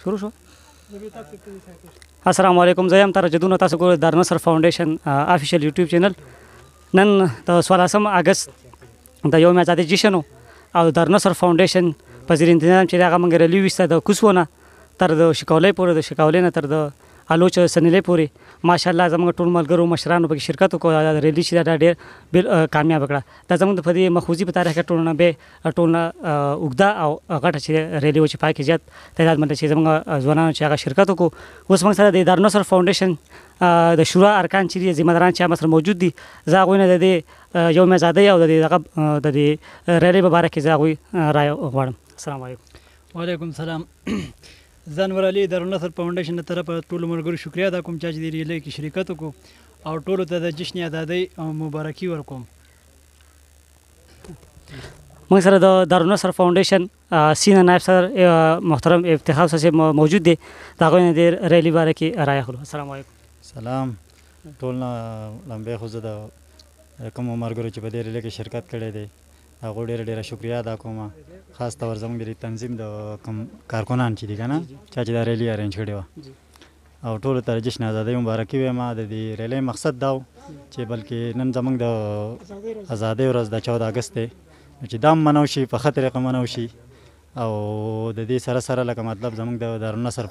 شروع شو. السلام علیکم، زه یم ترجدون، تاسو ګورئ دارلنصر فاونډیشن افیشیل یوټیوب چینل. نن د 14 اگست د یوم ازادي جشن او دارلنصر فاونډیشن په زیر انتظام چې هغه موږ ریلی ویسته د کوڅونه تر د شکولۍ پورې، د شکولۍ نه تر د الوچ سنیلې پورې. ماشاءالله زموږ ټول ملګرو مشرانو پکې شرکت وکړو. د ریلی چې دا ډېر کامیاب کړه. دا زموږ د په دې مخوزي په تاریخ کې ټولنه اوږده او غټه چې ریلی و چې پای کې زیات تعداد باندې چې زموږ ځوانانو چې هغه شرکت وکړو. اوس موږ سره د دارلنصر فاونډیشن د شورا ارکان چې دي، ذمه داران چې هم سره موجود دي. زه هغوی نه د دې یوم ازادۍ او د دې ریلی په باره کې زه هغوی رایه غواړم. السلام علیکم. وعلیکم السلام. زنور علي دارلنصر فاونډیشن د طرفه ټولو ملګرو شکریه ادا کوم چې د ریلی کې شرکت وکړو او ټولو ته د جشن ازادۍ مبارکي ورکوم. موږ سره د دارلنصر فاونډیشن سینه نائب صدر محترم افتخار صاحب موجود دي. د هغوی نه د ریلی باره کې رایه اخلو. السلام علیکم. سلام. ټول نه لمبې خو زه د کومو ملګرو چې په دې ریلی کې شرکت کړی دی هغو ډېره شکریه ادا کوم. خاص طور زموږ د تنظیم د کوم کارکنان چې دي که نه، چا چې دا ریلی ارینج کړې وه، او ټولو ته جشن ازادۍ مبارکي وایم. د دې ریلی مقصد دا و چې بلکې نن زموږ د ازادۍ ورځ د 14 اګست دی، چې دا هم منو شي، په ښه طریقه منو شي. او د دې سره لکه مطلب زموږ د دارلنصر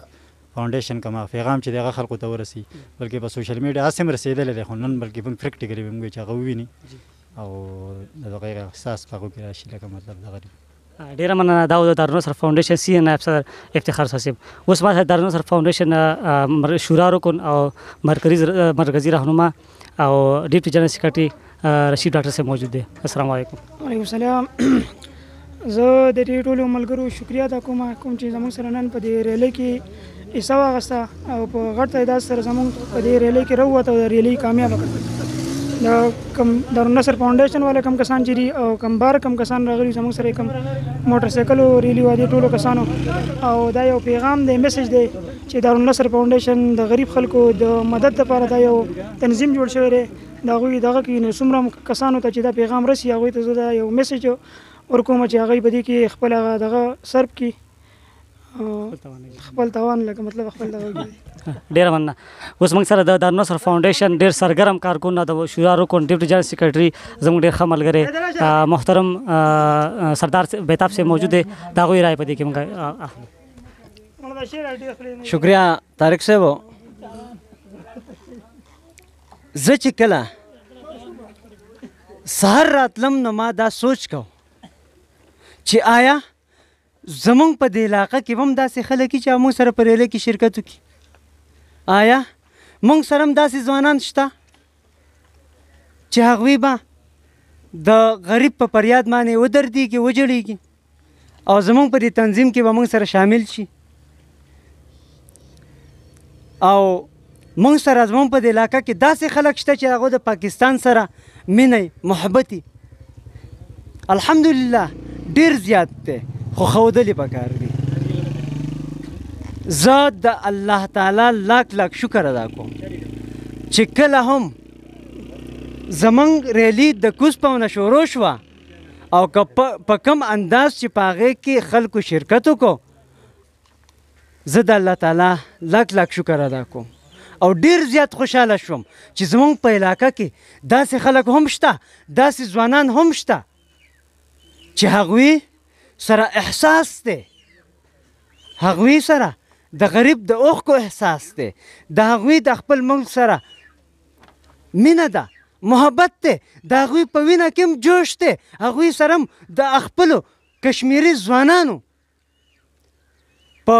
فاونډیشن کوم پیغام چې دغه خلکو ته ورسي، بلکې په سوشل میډیا هسې هم رسېدلی دی، خو نن بلکې موږ پریکټیکلي به موږ چې هغه وویني او د دغه احساس په هغو کې راشي، لکه مطلب دغه دی. ډیره مننه. دا د دارلنصر فاونډیشن سینه نائب صدر افتخار صاحب. اوس ما دارلنصر فاونډیشن شورا رکن او مرکزی رهنما او ډیپټي جنرال سیکرټري رشید ډاکټر صاحب موجود دي. السلام علیکم. وعلیکم السلام. زه د دې ټولو ملګرو شکریه ادا کوم چې زموږ سره نن په دې ریلی کې حصه واخیسته او په غټ تعداد سره زموږ په دې ریلی کې راووت او د ریلی کامیابه کړه. د کم دارلنصر فاونډیشن والا کم کسان چې دي او کم بار کم کسان راغلي زموږ سره کم موټر سایکلو ریلی و دي ټولو کسانو. او دا یو پیغام دی، میسج دی چې دارلنصر فاونډیشن د غریب خلکو د مدد لپاره دا یو تنظیم جوړ شوی دی. د هغوی دغه کې نو څومره کسانو ته چې دا پیغام رسي هغوی ته زه دا یو میسج ورکوم چې هغوی په دې کې خپل دغه صرف کړي، خپل توان لکه مطلب خپل دغه ډیره مننه. اوس موږ سره د دارلنصر فاونډیشن ډېر سرګرم کارکون د شورا رکن ډیپټي جنرال سیکرټري زموږ ډېر ښه ملګری محترم سردار بیتاب صاحب موجود دی. د هغوی رایه په دې کې موږ اخلو. شکریہ طارق صاحب. زه چې کله سهار راتلم نو ما دا سوچ کو چې آیا زمونږ په دې علاقه کې هم داسې خلک چې موږ سره په ریلی کې شرکت وکړي؟ آیا موږ سره هم داسې ځوانان شته چې هغوی به د غریب په فریاد باندې ودردېږي، وجړېږي او زمونږ په دې تنظیم کې به موږ سره شامل شي او موږ سره زمونږ په دې علاقه کې داسې خلک شته چې هغو د پاکستان سره مینه محبتي الحمدلله ډېر زیات دی، خو ښودلې پکار دي. زه د الله تعالی لاک شکر ادا کوم چې کله هم زمونږ ریلی د کوز پونه شروع شوه او که په کم انداز چې په هغې کې خلکو شرکت وکړو، زه د الله تعالی لاک شکر ادا کوم او ډېر زیات خوشحاله شوم چې زمونږ په علاقه کې داسې خلک هم شته، داسې ځوانان هم شته چې هغوی سره احساس دی، هغوی سره د غریب د اوښکو احساس دی، د هغوی د خپل ملک سره مینه ده، محبت دی، د هغوی په وینه کې هم جوش دی، هغوی سره هم د خپلو کشمیري ځوانانو په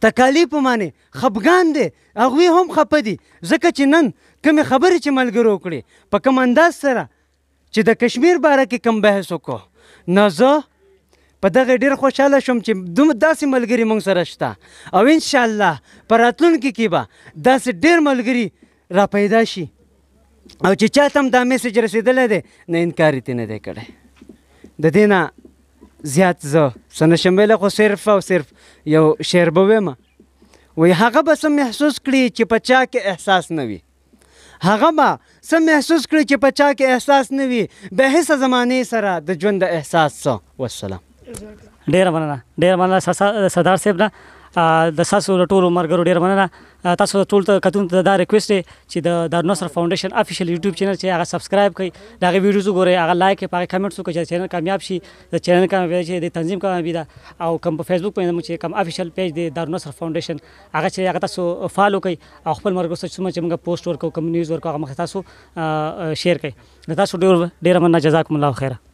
تکالیفو باندې خفګان دی، هغوی هم خفه دي ځکه چې نن کومې خبرې چې ملګرو وکړې په کوم انداز سره چې د کشمیر باره کې کوم بحث وکړو، نو زه په دغه ډېر خوشحاله شوم چې داسې ملګري موږ سره شته او انشاءالله په راتلونکي کې به داسې ډېر ملګري را پیدا شي او چې چاته هم دا میسج رسېدلی دی نه انکار یې نه دی کړی. د دې نه زیات زه څه نشم ویلی، خو صرف او صرف یو شعر به ویم، وایي هغه به څه محسوس کړي چې په چا کې احساس نه وي، هغه به څه محسوس کړي چې په چا کې احساس نه وي، به هیڅ زمانې سره د ژوند د احساس څه. والسلام. ډېره مننه سردار صاحب نه د تاسو د ټولو ملګرو ډېره مننه. تاسو ټول ته کتونکو ته دا ریکویسټ دی چې د دارالنصر فاونډیشن افیشیل یوټیوب چینل چې هغه سبسکرایب کړئ، د هغې ویډیوز وګورئ، هغه لایک کړئ، په هغې کمنټس وکړئ چې چینل کامیاب شي، د چینل کامیابي چې د تنظیم کامیابي ده. او کوم په فیسبوک باندې چې کوم افیشیل پیج دی دارالنصر فاونډیشن هغه چې هغه تاسو فالو کړئ او خپل ملګرو سره چې موږ پوسټ ورکوو کوم نیوز ورکوو هغه مخې تاسو شیر کړئ. د تاسو ډېره مننه. جزاکم الله خیره.